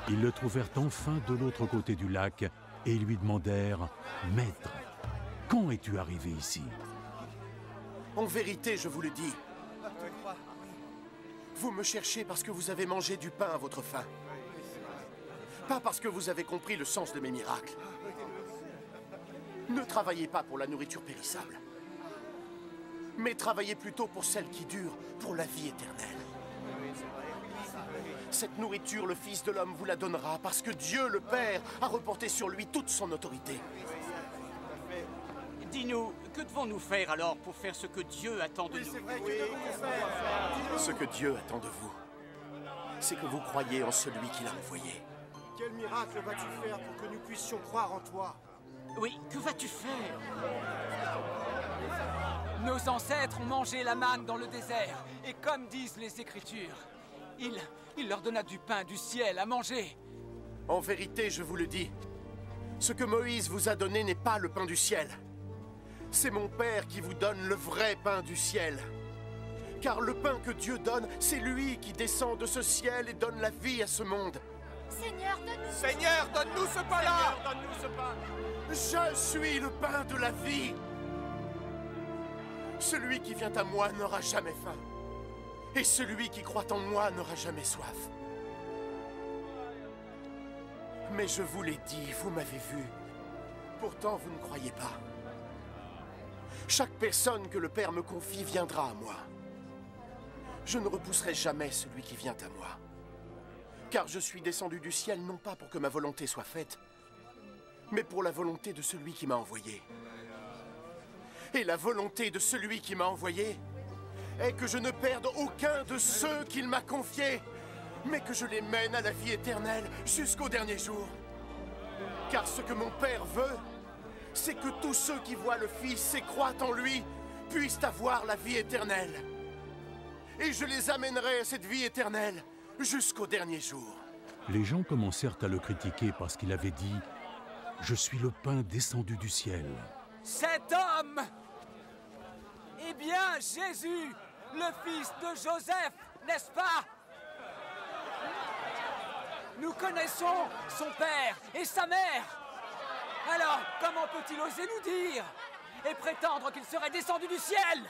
Ils le trouvèrent enfin de l'autre côté du lac et lui demandèrent « Maître, quand es-tu arrivé ici ?» En vérité, je vous le dis, vous me cherchez parce que vous avez mangé du pain à votre faim. Pas parce que vous avez compris le sens de mes miracles. Ne travaillez pas pour la nourriture périssable, mais travaillez plutôt pour celle qui dure, pour la vie éternelle. Cette nourriture, le Fils de l'homme vous la donnera parce que Dieu, le Père, a reporté sur lui toute son autorité. Dis-nous, que devons-nous faire alors pour faire ce que Dieu attend de nous? Ce que Dieu attend de vous, c'est que vous croyiez en celui qui l'a envoyé. Quel miracle vas-tu faire pour que nous puissions croire en toi? Oui, que vas-tu faire? Nos ancêtres ont mangé la manne dans le désert, et comme disent les Écritures, il leur donna du pain du ciel à manger. En vérité, je vous le dis, ce que Moïse vous a donné n'est pas le pain du ciel. C'est mon Père qui vous donne le vrai pain du ciel. Car le pain que Dieu donne, c'est lui qui descend de ce ciel et donne la vie à ce monde. Seigneur, donne-nous... Seigneur, donne-nous ce pain-là! Donne-nous ce pain! Je suis le pain de la vie. Celui qui vient à moi n'aura jamais faim. Et celui qui croit en moi n'aura jamais soif. Mais je vous l'ai dit, vous m'avez vu. Pourtant, vous ne croyez pas. Chaque personne que le Père me confie viendra à moi. Je ne repousserai jamais celui qui vient à moi. Car je suis descendu du ciel non pas pour que ma volonté soit faite, mais pour la volonté de celui qui m'a envoyé. Et la volonté de celui qui m'a envoyé est que je ne perde aucun de ceux qu'il m'a confiés, mais que je les mène à la vie éternelle jusqu'au dernier jour. Car ce que mon Père veut, c'est que tous ceux qui voient le Fils et croient en lui puissent avoir la vie éternelle. Et je les amènerai à cette vie éternelle jusqu'au dernier jour. Les gens commencèrent à le critiquer parce qu'il avait dit « Je suis le pain descendu du ciel ». Cet homme! Eh bien, Jésus, le fils de Joseph, n'est-ce pas? Nous connaissons son père et sa mère. Alors, comment peut-il oser nous dire et prétendre qu'il serait descendu du ciel?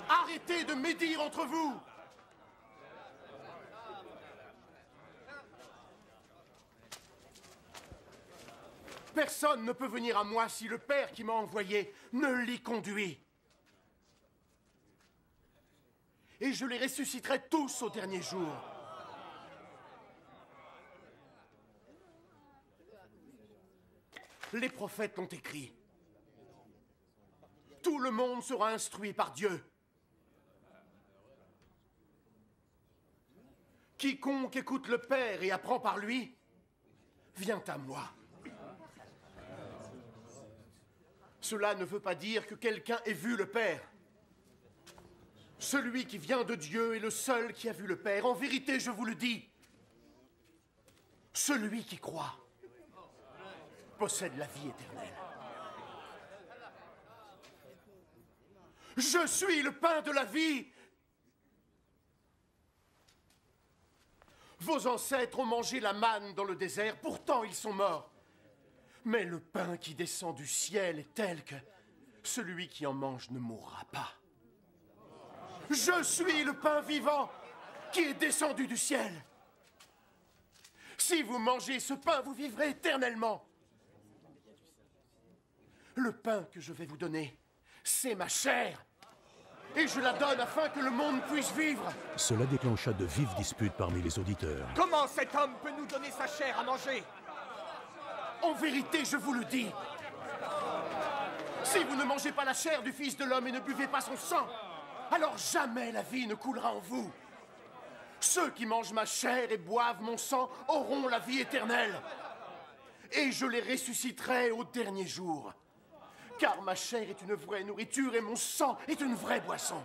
Arrêtez de médire entre vous! Personne ne peut venir à moi si le Père qui m'a envoyé ne l'y conduit. Et je les ressusciterai tous au dernier jour. Les prophètes l'ont écrit. Tout le monde sera instruit par Dieu. Quiconque écoute le Père et apprend par lui, vient à moi. Cela ne veut pas dire que quelqu'un ait vu le Père. Celui qui vient de Dieu est le seul qui a vu le Père. En vérité, je vous le dis, celui qui croit possède la vie éternelle. Je suis le pain de la vie. Vos ancêtres ont mangé la manne dans le désert, pourtant ils sont morts. Mais le pain qui descend du ciel est tel que celui qui en mange ne mourra pas. Je suis le pain vivant qui est descendu du ciel. Si vous mangez ce pain, vous vivrez éternellement. Le pain que je vais vous donner, c'est ma chair. Et je la donne afin que le monde puisse vivre. Cela déclencha de vives disputes parmi les auditeurs. Comment cet homme peut nous donner sa chair à manger? En vérité, je vous le dis. Si vous ne mangez pas la chair du Fils de l'homme et ne buvez pas son sang, alors jamais la vie ne coulera en vous. Ceux qui mangent ma chair et boivent mon sang auront la vie éternelle. Et je les ressusciterai au dernier jour. Car ma chair est une vraie nourriture et mon sang est une vraie boisson.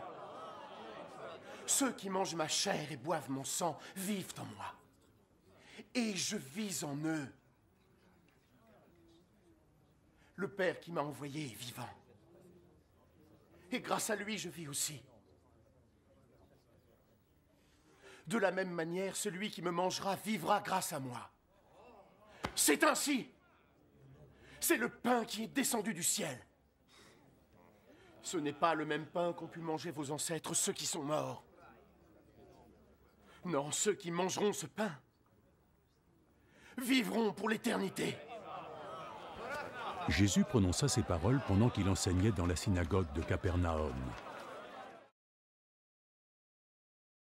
Ceux qui mangent ma chair et boivent mon sang vivent en moi. et je vis en eux. Le Père qui m'a envoyé est vivant. Et grâce à lui, je vis aussi. De la même manière, celui qui me mangera vivra grâce à moi. C'est ainsi. C'est le pain qui est descendu du ciel. Ce n'est pas le même pain qu'ont pu manger vos ancêtres, ceux qui sont morts. Non, ceux qui mangeront ce pain vivront pour l'éternité. Jésus prononça ces paroles pendant qu'il enseignait dans la synagogue de Capernaum.